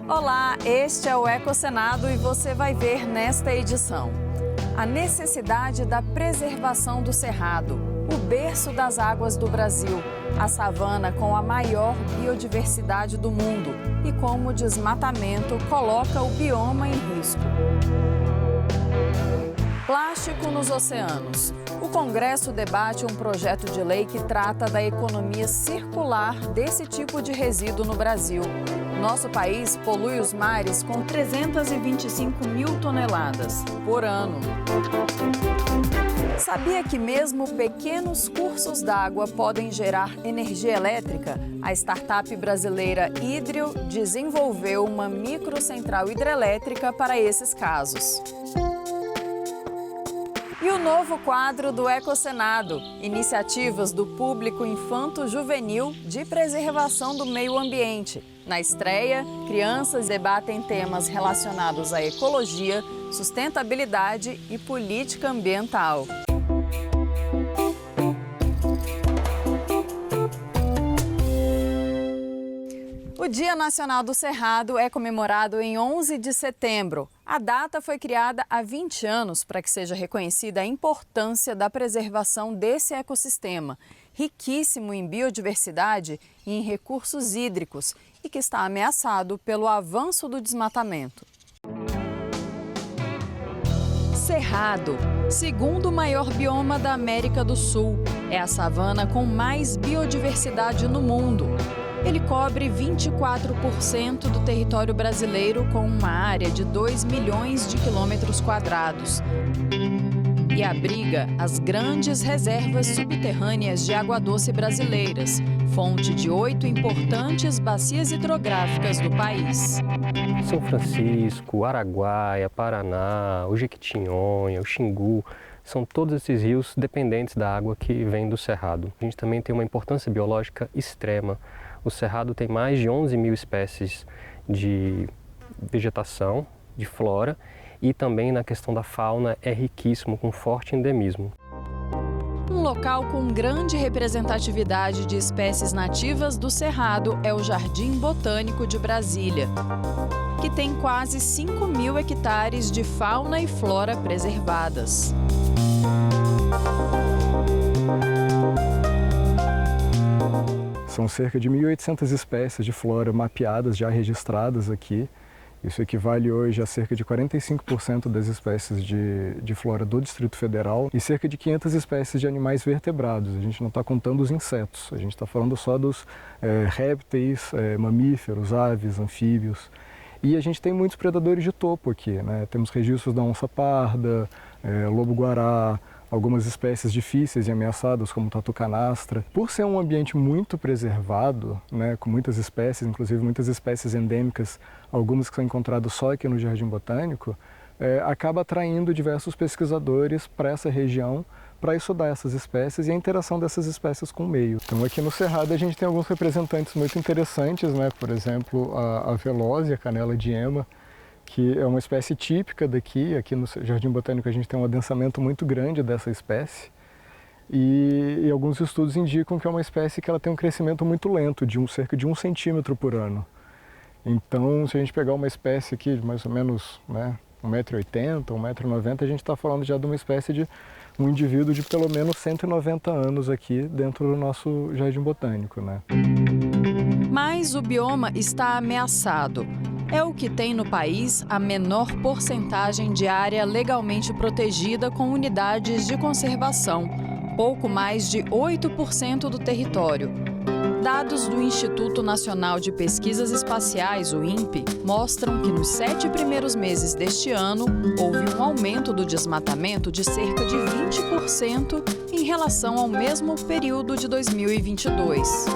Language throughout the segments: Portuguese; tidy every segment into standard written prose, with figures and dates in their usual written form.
Olá, este é o Ecocenado e você vai ver nesta edição a necessidade da preservação do Cerrado, o berço das águas do Brasil, a savana com a maior biodiversidade do mundo e como o desmatamento coloca o bioma em risco. Plástico nos oceanos. O Congresso debate um projeto de lei que trata da economia circular desse tipo de resíduo no Brasil. Nosso país polui os mares com 325 mil toneladas por ano. Sabia que mesmo pequenos cursos d'água podem gerar energia elétrica? A startup brasileira Hidrio desenvolveu uma microcentral hidrelétrica para esses casos. E o novo quadro do Ecocenado, iniciativas do público infanto-juvenil de preservação do meio ambiente. Na estreia, crianças debatem temas relacionados à ecologia, sustentabilidade e política ambiental. O Dia Nacional do Cerrado é comemorado em 11 de setembro. A data foi criada há 20 anos para que seja reconhecida a importância da preservação desse ecossistema, riquíssimo em biodiversidade e em recursos hídricos, e que está ameaçado pelo avanço do desmatamento. Cerrado, segundo maior bioma da América do Sul, é a savana com mais biodiversidade no mundo. Ele cobre 24% do território brasileiro com uma área de 2 milhões de quilômetros quadrados. E abriga as grandes reservas subterrâneas de água doce brasileiras, fonte de 8 importantes bacias hidrográficas do país. São Francisco, Araguaia, Paraná, o Jequitinhonha, o Xingu, são todos esses rios dependentes da água que vem do Cerrado. A gente também tem uma importância biológica extrema. O Cerrado tem mais de 11 mil espécies de vegetação, de flora, e também na questão da fauna é riquíssimo, com forte endemismo. Um local com grande representatividade de espécies nativas do Cerrado é o Jardim Botânico de Brasília, que tem quase 5 mil hectares de fauna e flora preservadas. São cerca de 1.800 espécies de flora mapeadas, já registradas aqui. Isso equivale hoje a cerca de 45% das espécies de flora do Distrito Federal e cerca de 500 espécies de animais vertebrados. A gente não está contando os insetos, a gente está falando só dos répteis, mamíferos, aves, anfíbios. E a gente tem muitos predadores de topo aqui, né? Temos registros da onça-parda, lobo-guará, algumas espécies difíceis e ameaçadas, como tatu-canastra. Por ser um ambiente muito preservado, né, com muitas espécies, inclusive muitas espécies endêmicas, algumas que são encontradas só aqui no Jardim Botânico, acaba atraindo diversos pesquisadores para essa região para estudar essas espécies e a interação dessas espécies com o meio. Então aqui no Cerrado a gente tem alguns representantes muito interessantes, né? Por exemplo, a velózia, a canela de ema, que é uma espécie típica daqui. Aqui no Jardim Botânico a gente tem um adensamento muito grande dessa espécie e alguns estudos indicam que é uma espécie que ela tem um crescimento muito lento, de cerca de 1 centímetro por ano. Então, se a gente pegar uma espécie aqui de mais ou menos 1,80 m, 1,90 m, a gente está falando já de uma espécie de um indivíduo de pelo menos 190 anos aqui dentro do nosso Jardim Botânico, né? Mas o bioma está ameaçado. É o que tem no país a menor porcentagem de área legalmente protegida com unidades de conservação, pouco mais de 8% do território. Dados do Instituto Nacional de Pesquisas Espaciais, o INPE, mostram que nos 7 primeiros meses deste ano houve um aumento do desmatamento de cerca de 20% em relação ao mesmo período de 2022.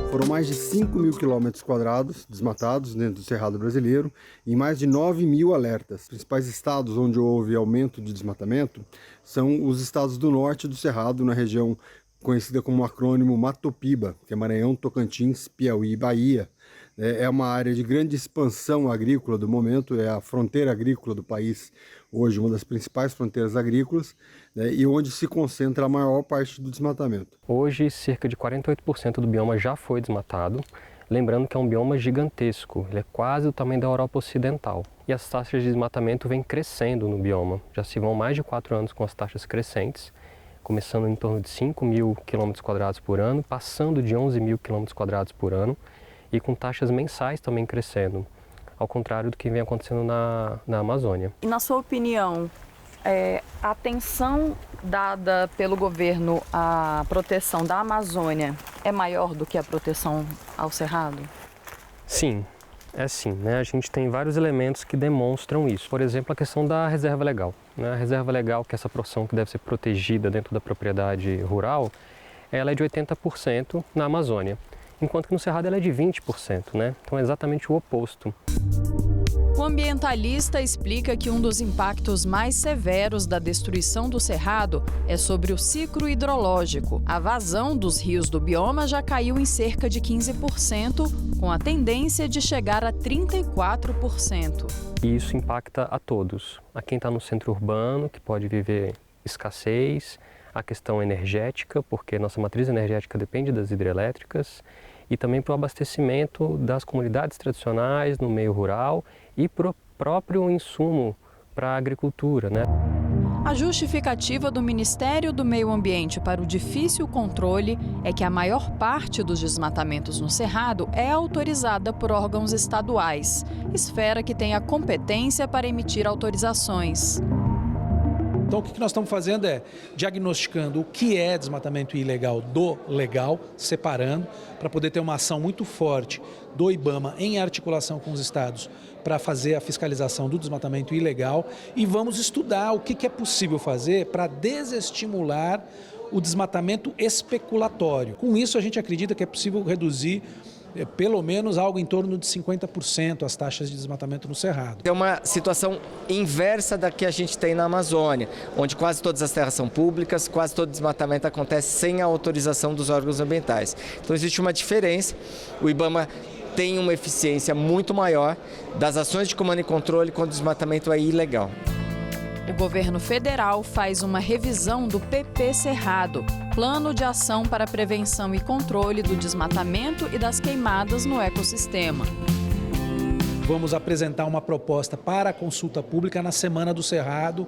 Foram mais de 5 mil quilômetros quadrados desmatados dentro do Cerrado brasileiro e mais de 9 mil alertas. Os principais estados onde houve aumento de desmatamento são os estados do norte do Cerrado, na região conhecida como acrônimo Matopiba, que é Maranhão, Tocantins, Piauí e Bahia. É uma área de grande expansão agrícola do momento, é a fronteira agrícola do país, hoje uma das principais fronteiras agrícolas, né, e onde se concentra a maior parte do desmatamento. Hoje, cerca de 48% do bioma já foi desmatado. Lembrando que é um bioma gigantesco, ele é quase do tamanho da Europa Ocidental. E as taxas de desmatamento vêm crescendo no bioma. Já se vão mais de 4 anos com as taxas crescentes, começando em torno de 5 mil km² por ano, passando de 11 mil km² por ano e com taxas mensais também crescendo, ao contrário do que vem acontecendo na Amazônia. E na sua opinião, a atenção dada pelo governo à proteção da Amazônia é maior do que a proteção ao Cerrado? Sim, é sim, né? A gente tem vários elementos que demonstram isso. Por exemplo, a questão da reserva legal, né? A reserva legal, que é essa porção que deve ser protegida dentro da propriedade rural, ela é de 80% na Amazônia, enquanto que no Cerrado ela é de 20%, né? Então é exatamente o oposto. O ambientalista explica que um dos impactos mais severos da destruição do Cerrado é sobre o ciclo hidrológico. A vazão dos rios do bioma já caiu em cerca de 15%, com a tendência de chegar a 34%. E isso impacta a todos. A quem está no centro urbano, que pode viver escassez, a questão energética, porque nossa matriz energética depende das hidrelétricas, e também para o abastecimento das comunidades tradicionais no meio rural e para o próprio insumo para a agricultura, né? A justificativa do Ministério do Meio Ambiente para o difícil controle é que a maior parte dos desmatamentos no Cerrado é autorizada por órgãos estaduais, esfera que tem a competência para emitir autorizações. Então, o que nós estamos fazendo é diagnosticando o que é desmatamento ilegal do legal, separando, para poder ter uma ação muito forte do IBAMA em articulação com os estados para fazer a fiscalização do desmatamento ilegal e vamos estudar o que é possível fazer para desestimular o desmatamento especulatório. Com isso, a gente acredita que é possível reduzir pelo menos algo em torno de 50% as taxas de desmatamento no Cerrado. É uma situação inversa da que a gente tem na Amazônia, onde quase todas as terras são públicas, quase todo desmatamento acontece sem a autorização dos órgãos ambientais. Então existe uma diferença, o IBAMA tem uma eficiência muito maior das ações de comando e controle quando o desmatamento é ilegal. O governo federal faz uma revisão do PP Cerrado, Plano de Ação para Prevenção e Controle do Desmatamento e das Queimadas no Ecossistema. Vamos apresentar uma proposta para a consulta pública na Semana do Cerrado,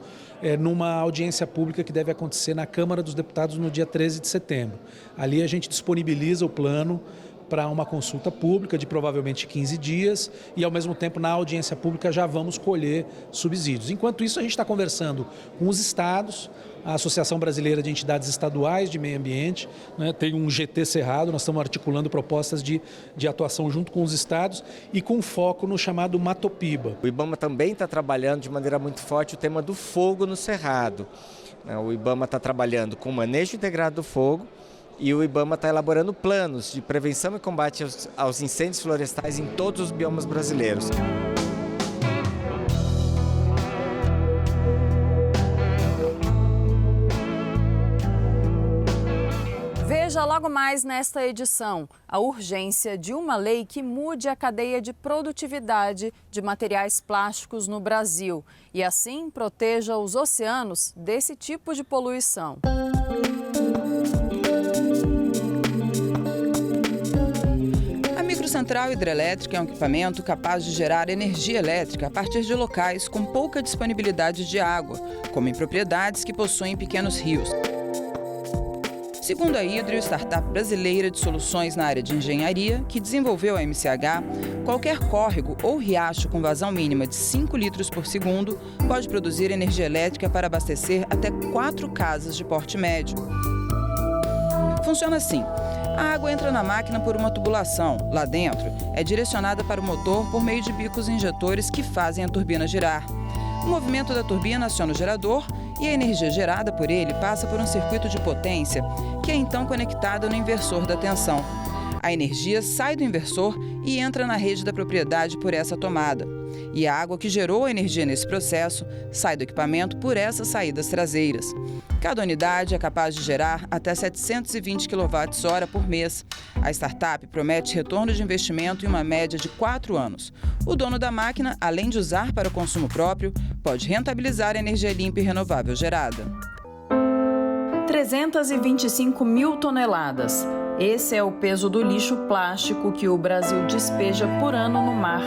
numa audiência pública que deve acontecer na Câmara dos Deputados no dia 13 de setembro. Ali a gente disponibiliza o plano para uma consulta pública de provavelmente 15 dias e, ao mesmo tempo, na audiência pública já vamos colher subsídios. Enquanto isso, a gente está conversando com os estados, a Associação Brasileira de Entidades Estaduais de Meio Ambiente, né, tem um GT Cerrado, nós estamos articulando propostas de atuação junto com os estados e com foco no chamado Matopiba. O IBAMA também está trabalhando de maneira muito forte o tema do fogo no Cerrado. O IBAMA está trabalhando com o manejo integrado do fogo, e o IBAMA está elaborando planos de prevenção e combate aos incêndios florestais em todos os biomas brasileiros. Veja logo mais nesta edição a urgência de uma lei que mude a cadeia de produtividade de materiais plásticos no Brasil e assim proteja os oceanos desse tipo de poluição. A central hidrelétrica é um equipamento capaz de gerar energia elétrica a partir de locais com pouca disponibilidade de água, como em propriedades que possuem pequenos rios. Segundo a Hidro, startup brasileira de soluções na área de engenharia, que desenvolveu a MCH, qualquer córrego ou riacho com vazão mínima de 5 litros por segundo pode produzir energia elétrica para abastecer até 4 casas de porte médio. Funciona assim. A água entra na máquina por uma tubulação. Lá dentro, é direcionada para o motor por meio de bicos injetores que fazem a turbina girar. O movimento da turbina aciona o gerador e a energia gerada por ele passa por um circuito de potência que é então conectado no inversor da tensão. A energia sai do inversor e entra na rede da propriedade por essa tomada. E a água que gerou a energia nesse processo sai do equipamento por essas saídas traseiras. Cada unidade é capaz de gerar até 720 kWh por mês. A startup promete retorno de investimento em uma média de 4 anos. O dono da máquina, além de usar para o consumo próprio, pode rentabilizar a energia limpa e renovável gerada. 325 mil toneladas. Esse é o peso do lixo plástico que o Brasil despeja por ano no mar.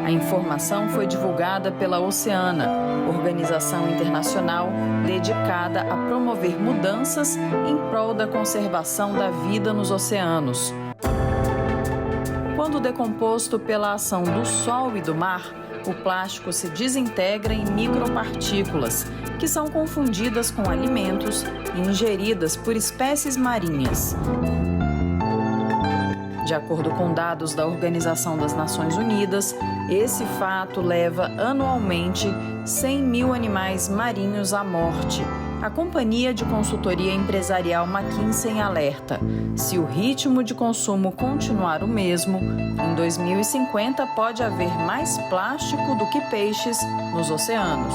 A informação foi divulgada pela Oceana, organização internacional dedicada a promover mudanças em prol da conservação da vida nos oceanos. Quando decomposto pela ação do sol e do mar, o plástico se desintegra em micropartículas, que são confundidas com alimentos e ingeridas por espécies marinhas. De acordo com dados da Organização das Nações Unidas, esse fato leva anualmente 100 mil animais marinhos à morte. A companhia de consultoria empresarial McKinsey alerta: se o ritmo de consumo continuar o mesmo, em 2050 pode haver mais plástico do que peixes nos oceanos.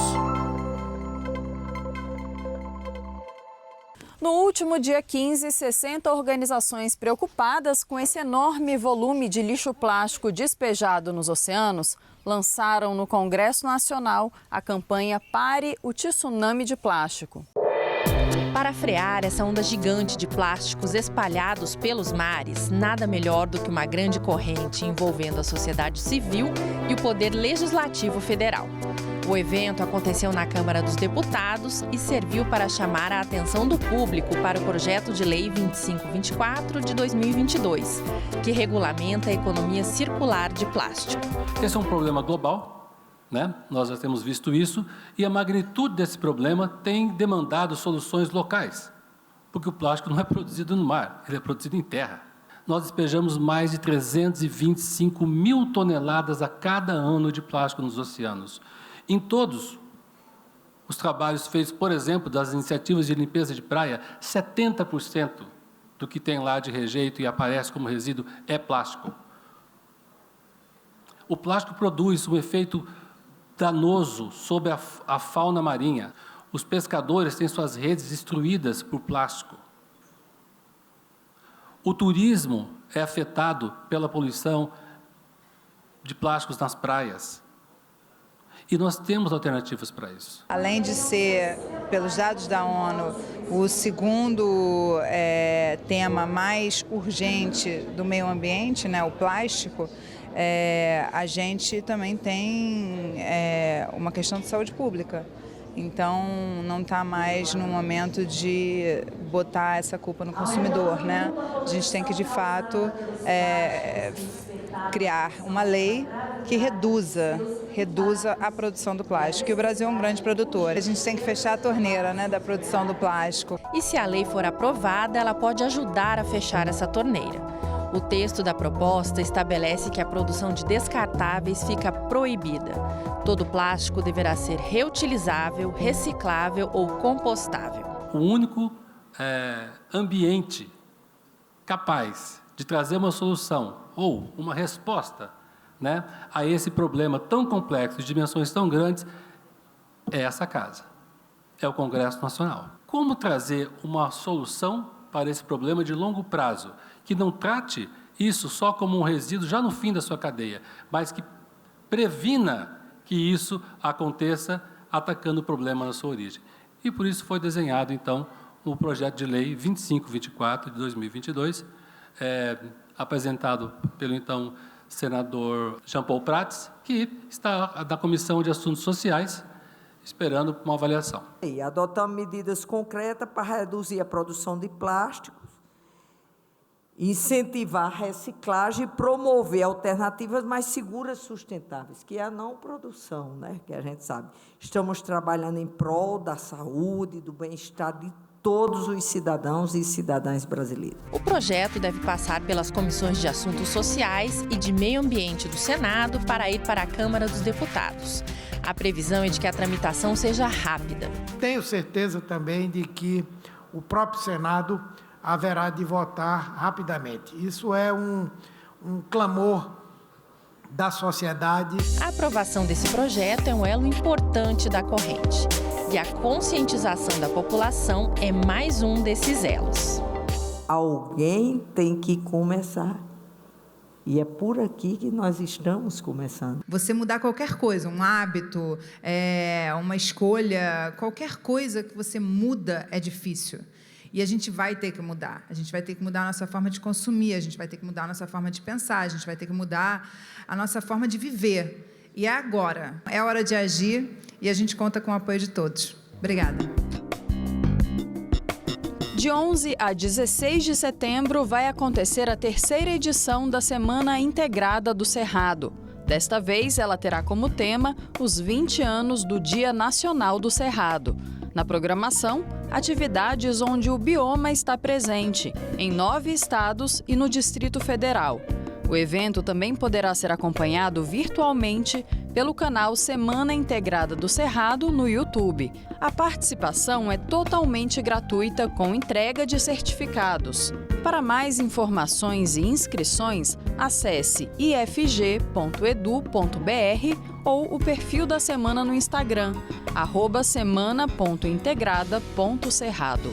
No último dia 15, 60 organizações preocupadas com esse enorme volume de lixo plástico despejado nos oceanos lançaram no Congresso Nacional a campanha Pare o Tsunami de Plástico. Para frear essa onda gigante de plásticos espalhados pelos mares, nada melhor do que uma grande corrente envolvendo a sociedade civil e o Poder Legislativo Federal. O evento aconteceu na Câmara dos Deputados e serviu para chamar a atenção do público para o projeto de lei 2524 de 2022, que regulamenta a economia circular de plástico. Esse é um problema global, né? Nós já temos visto isso, e a magnitude desse problema tem demandado soluções locais, porque o plástico não é produzido no mar, ele é produzido em terra. Nós despejamos mais de 325 mil toneladas a cada ano de plástico nos oceanos. Em todos os trabalhos feitos, por exemplo, das iniciativas de limpeza de praia, 70% do que tem lá de rejeito e aparece como resíduo é plástico. O plástico produz um efeito danoso sobre a fauna marinha. Os pescadores têm suas redes destruídas por plástico. O turismo é afetado pela poluição de plásticos nas praias. E nós temos alternativas para isso. Além de ser, pelos dados da ONU, o segundo tema mais urgente do meio ambiente, né, o plástico, a gente também tem uma questão de saúde pública. Então, não está mais no momento de botar essa culpa no consumidor, né? A gente tem que, de fato, criar uma lei que reduza a produção do plástico. E o Brasil é um grande produtor. A gente tem que fechar a torneira, né, da produção do plástico. E se a lei for aprovada, ela pode ajudar a fechar essa torneira. O texto da proposta estabelece que a produção de descartáveis fica proibida. Todo plástico deverá ser reutilizável, reciclável ou compostável. O único ambiente capaz de trazer uma solução ou uma resposta, né, a esse problema tão complexo, de dimensões tão grandes, é essa casa, é o Congresso Nacional. Como trazer uma solução para esse problema de longo prazo, que não trate isso só como um resíduo já no fim da sua cadeia, mas que previna que isso aconteça atacando o problema na sua origem. E por isso foi desenhado, então, o projeto de lei 2524 de 2022, apresentado pelo, então, senador Jean Paul Prats, que está da Comissão de Assuntos Sociais, esperando uma avaliação. E adotamos medidas concretas para reduzir a produção de plásticos, incentivar a reciclagem e promover alternativas mais seguras e sustentáveis, que é a não produção, né? Que a gente sabe. Estamos trabalhando em prol da saúde, do bem-estar de todos os cidadãos e cidadãs brasileiros. O projeto deve passar pelas comissões de Assuntos Sociais e de Meio Ambiente do Senado para ir para a Câmara dos Deputados. A previsão é de que a tramitação seja rápida. Tenho certeza também de que o próprio Senado haverá de votar rapidamente. Isso é um clamor da sociedade. A aprovação desse projeto é um elo importante da corrente. E a conscientização da população é mais um desses elos. Alguém tem que começar. E é por aqui que nós estamos começando. Você mudar qualquer coisa, um hábito, uma escolha, qualquer coisa que você muda é difícil. E a gente vai ter que mudar. A gente vai ter que mudar a nossa forma de consumir, a gente vai ter que mudar a nossa forma de pensar, a gente vai ter que mudar a nossa forma de viver. E é agora. É hora de agir e a gente conta com o apoio de todos. Obrigada. De 11 a 16 de setembro vai acontecer a 3ª edição da Semana Integrada do Cerrado. Desta vez, ela terá como tema os 20 anos do Dia Nacional do Cerrado. Na programação, atividades onde o bioma está presente, em 9 estados e no Distrito Federal. O evento também poderá ser acompanhado virtualmente pelo canal Semana Integrada do Cerrado no YouTube. A participação é totalmente gratuita, com entrega de certificados. Para mais informações e inscrições, acesse ifg.edu.br ou o perfil da semana no Instagram, @semana.integrada.cerrado.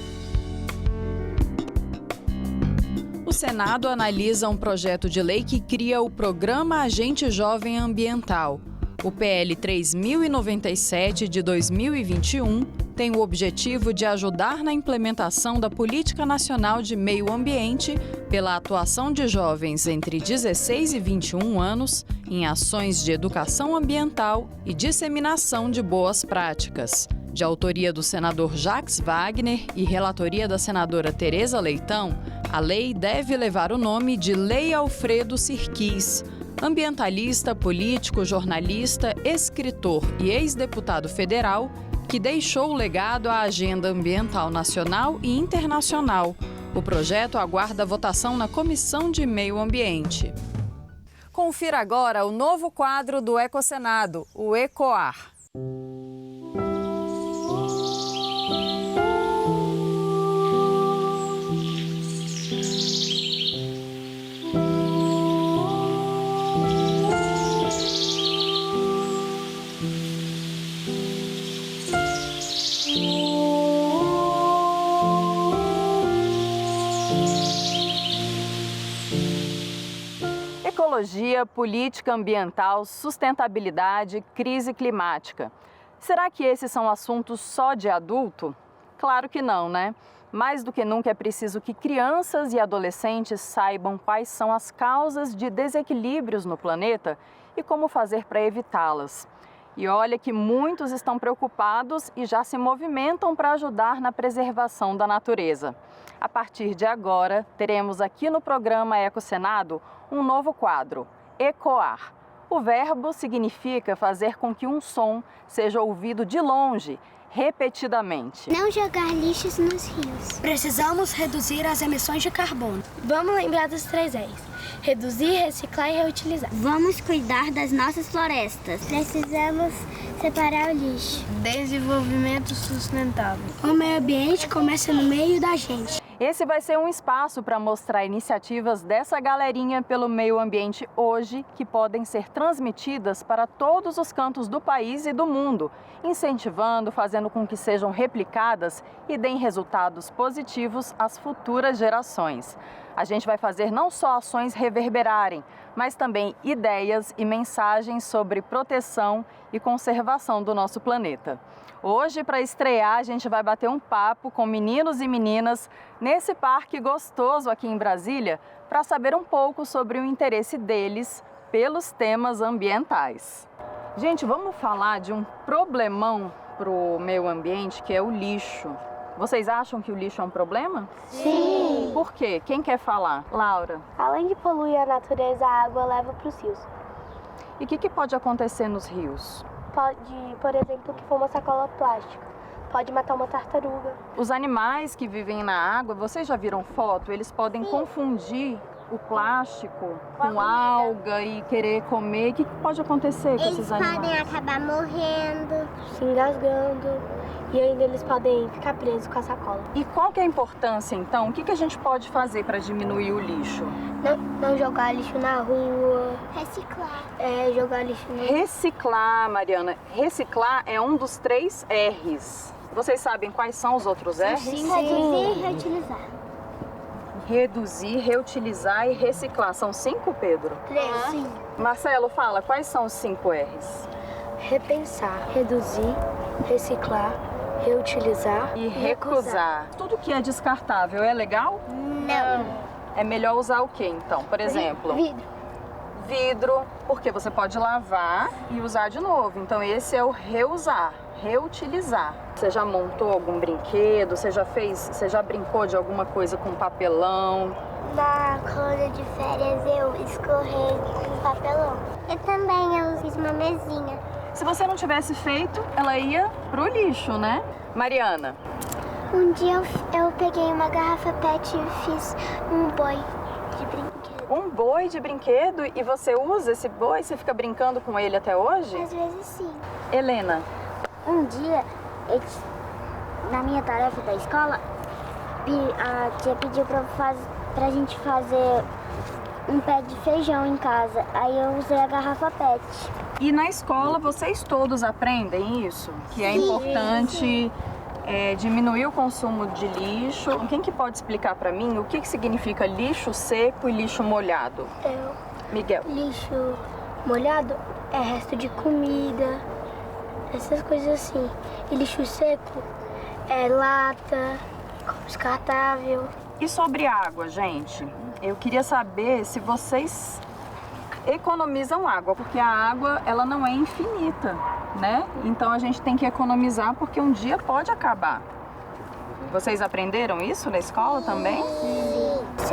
O Senado analisa um projeto de lei que cria o Programa Agente Jovem Ambiental. O PL 3097 de 2021 tem o objetivo de ajudar na implementação da Política Nacional de Meio Ambiente pela atuação de jovens entre 16 e 21 anos em ações de educação ambiental e disseminação de boas práticas. De autoria do senador Jacques Wagner e relatoria da senadora Tereza Leitão, a lei deve levar o nome de Lei Alfredo Sirquis. Ambientalista, político, jornalista, escritor e ex-deputado federal, que deixou o legado à agenda ambiental nacional e internacional. O projeto aguarda votação na Comissão de Meio Ambiente. Confira agora o novo quadro do Ecosenado, o ECOAR. Ecologia, política ambiental, sustentabilidade, crise climática. Será que esses são assuntos só de adulto? Claro que não, né? Mais do que nunca é preciso que crianças e adolescentes saibam quais são as causas de desequilíbrios no planeta e como fazer para evitá-las. E olha que muitos estão preocupados e já se movimentam para ajudar na preservação da natureza. A partir de agora, teremos aqui no programa Ecosenado um novo quadro, ECOAR. O verbo significa fazer com que um som seja ouvido de longe, repetidamente. Não jogar lixos nos rios. Precisamos reduzir as emissões de carbono. Vamos lembrar dos 3 R's. Reduzir, reciclar e reutilizar. Vamos cuidar das nossas florestas. Precisamos separar o lixo. Desenvolvimento sustentável. O meio ambiente começa no meio da gente. Esse vai ser um espaço para mostrar iniciativas dessa galerinha pelo meio ambiente hoje, que podem ser transmitidas para todos os cantos do país e do mundo, incentivando, fazendo com que sejam replicadas e deem resultados positivos às futuras gerações. A gente vai fazer não só ações reverberarem, mas também ideias e mensagens sobre proteção e conservação do nosso planeta. Hoje, para estrear, a gente vai bater um papo com meninos e meninas nesse parque gostoso aqui em Brasília para saber um pouco sobre o interesse deles pelos temas ambientais. Gente, vamos falar de um problemão para o meio ambiente, que é o lixo. Vocês acham que o lixo é um problema? Sim! Por quê? Quem quer falar? Laura. Além de poluir a natureza, a água leva para os rios. E o que pode acontecer nos rios? Pode, por exemplo, que for uma sacola plástica. Pode matar uma tartaruga. Os animais que vivem na água, vocês já viram foto? Eles podem confundir o plástico com alga e querer comer. O que pode acontecer com esses animais? Eles podem acabar morrendo, se engasgando. E ainda eles podem ficar presos com a sacola. E qual que é a importância, então? O que a gente pode fazer para diminuir o lixo? Não jogar lixo na rua. Reciclar. Jogar lixo no... Reciclar, Mariana. Reciclar é um dos 3 R's. Vocês sabem quais são os outros R's? Sim. Reduzir e reutilizar. Reduzir, reutilizar e reciclar. São 5, Pedro? 3. Sim. Marcelo, fala, quais são os 5 R's? Repensar, reduzir, reciclar, reutilizar e recusar. Tudo que é descartável é legal? Não. É melhor usar o quê, então? Por exemplo? Vidro, porque você pode lavar e usar de novo. Então esse é o reusar, reutilizar. Você já montou algum brinquedo? Você já brincou de alguma coisa com papelão? Na colônia de férias eu escorrei com papelão. Eu fiz uma mesinha. Se você não tivesse feito, ela ia pro lixo, né? Mariana? Um dia eu peguei uma garrafa PET e fiz um boi de brinquedo. Um boi de brinquedo? E você usa esse boi? Você fica brincando com ele até hoje? Às vezes sim. Helena? Um dia, na minha tarefa da escola, a tia pediu pra gente fazer um pé de feijão em casa. Aí eu usei a garrafa PET. E na escola vocês todos aprendem isso? Que é importante diminuir o consumo de lixo. Quem que pode explicar para mim o que significa lixo seco e lixo molhado? Miguel. Lixo molhado é resto de comida, essas coisas assim. E lixo seco é lata, descartável. E sobre água, gente? Eu queria saber se vocês economizam água, porque a água ela não é infinita, né? Então a gente tem que economizar porque um dia pode acabar. Vocês aprenderam isso na escola também? Sim. 70%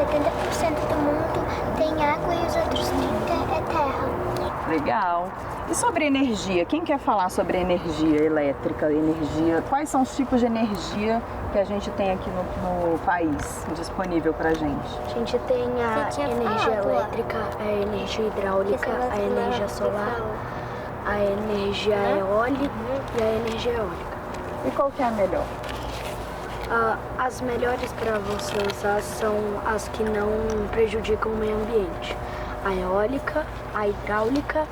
do mundo tem água e os outros 30% é terra. Legal. E sobre energia? Quem quer falar sobre energia elétrica, energia? Quais são os tipos de energia que a gente tem aqui no país disponível pra gente? A gente tem a energia elétrica, a energia hidráulica, a energia solar, a energia eólica e a energia eólica. E qual que é a melhor? As melhores para você usar são as que não prejudicam o meio ambiente. A eólica, a hidráulica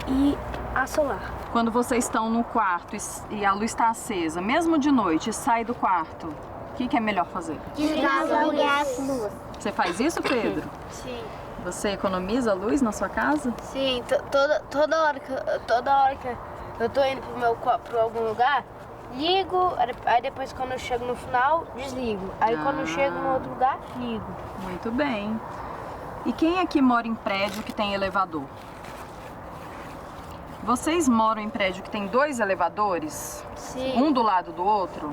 e a solar. Quando vocês estão no quarto e a luz está acesa, mesmo de noite, sai do quarto, o que é melhor fazer? Desligar a luz. Você faz isso, Pedro? Sim. Você economiza luz na sua casa? Sim, toda hora que eu tô indo para algum lugar, ligo, aí depois quando eu chego no final, desligo. Aí quando eu chego no outro lugar, ligo. Muito bem. E quem aqui mora em prédio que tem elevador? Vocês moram em prédio que tem 2 elevadores? Sim. Um do lado do outro?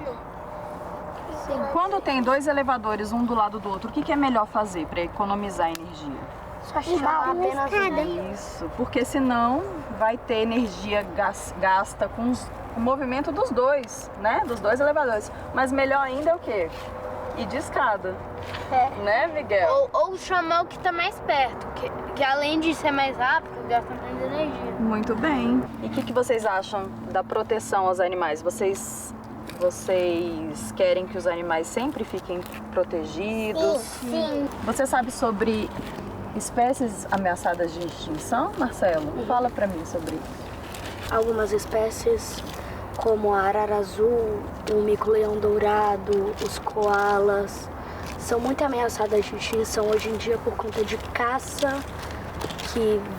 Sim. Quando tem 2 elevadores, um do lado do outro, o que é melhor fazer para economizar energia? Só chamar apenas Isso, porque senão vai ter energia gasta com o movimento dos 2, né? Dos 2 elevadores. Mas melhor ainda é o quê? Ir de escada. Né, Miguel? Ou chamar o que está mais perto, que além de ser mais rápido, gasta menos energia. Muito bem. E o que vocês acham da proteção aos animais? Vocês querem que os animais sempre fiquem protegidos? Sim. Você sabe sobre espécies ameaçadas de extinção, Marcelo? Fala pra mim sobre isso. Algumas espécies, como a arara azul, o mico-leão dourado, os koalas, são muito ameaçadas de extinção hoje em dia por conta de caça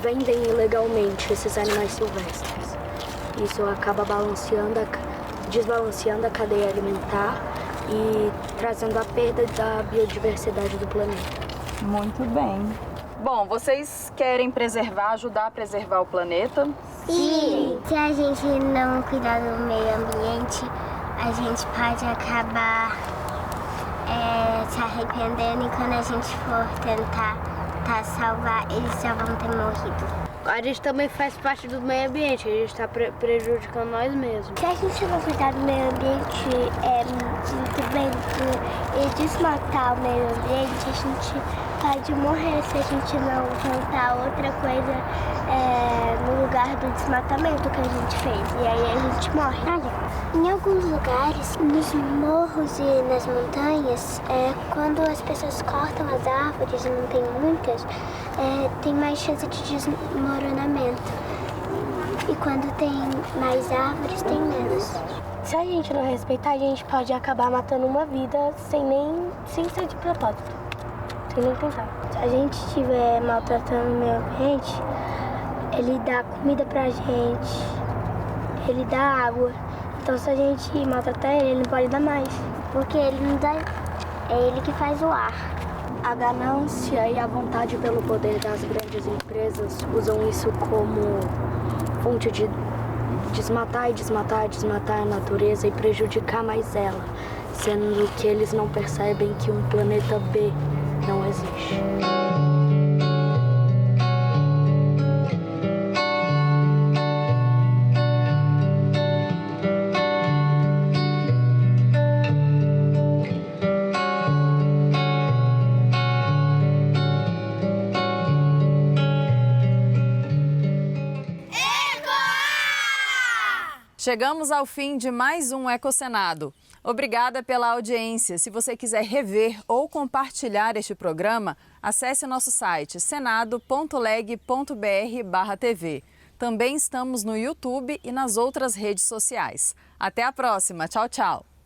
vendem ilegalmente esses animais silvestres. Isso acaba desbalanceando a cadeia alimentar e trazendo a perda da biodiversidade do planeta. Muito bem. Bom, vocês querem ajudar a preservar o planeta? Sim. Se a gente não cuidar do meio ambiente, a gente pode acabar se arrependendo e quando a gente for tentar salvar, eles já vão ter morrido. A gente também faz parte do meio ambiente, a gente está prejudicando nós mesmos. Se a gente não cuidar do meio ambiente muito bem e desmatar o meio ambiente, a gente pode morrer se a gente não plantar outra coisa no lugar do desmatamento que a gente fez. E aí a gente morre. Olha, em alguns lugares, nos morros e nas montanhas, quando as pessoas cortam as árvores e não tem muitas, tem mais chance de desmoronamento. E quando tem mais árvores, tem menos. Se a gente não respeitar, a gente pode acabar matando uma vida sem ser de propósito. Sem nem pensar. Se a gente estiver maltratando o meio ambiente, ele dá comida pra gente, ele dá água. Então se a gente maltratar ele não pode dar mais. Porque ele não dá. É ele que faz o ar. A ganância e a vontade pelo poder das grandes empresas usam isso como fonte de desmatar e desmatar, desmatar a natureza e prejudicar mais ela, sendo que eles não percebem que um planeta B não existe. Chegamos ao fim de mais um Ecosenado. Obrigada pela audiência. Se você quiser rever ou compartilhar este programa, acesse nosso site senado.leg.br/tv. Também estamos no YouTube e nas outras redes sociais. Até a próxima. Tchau, tchau.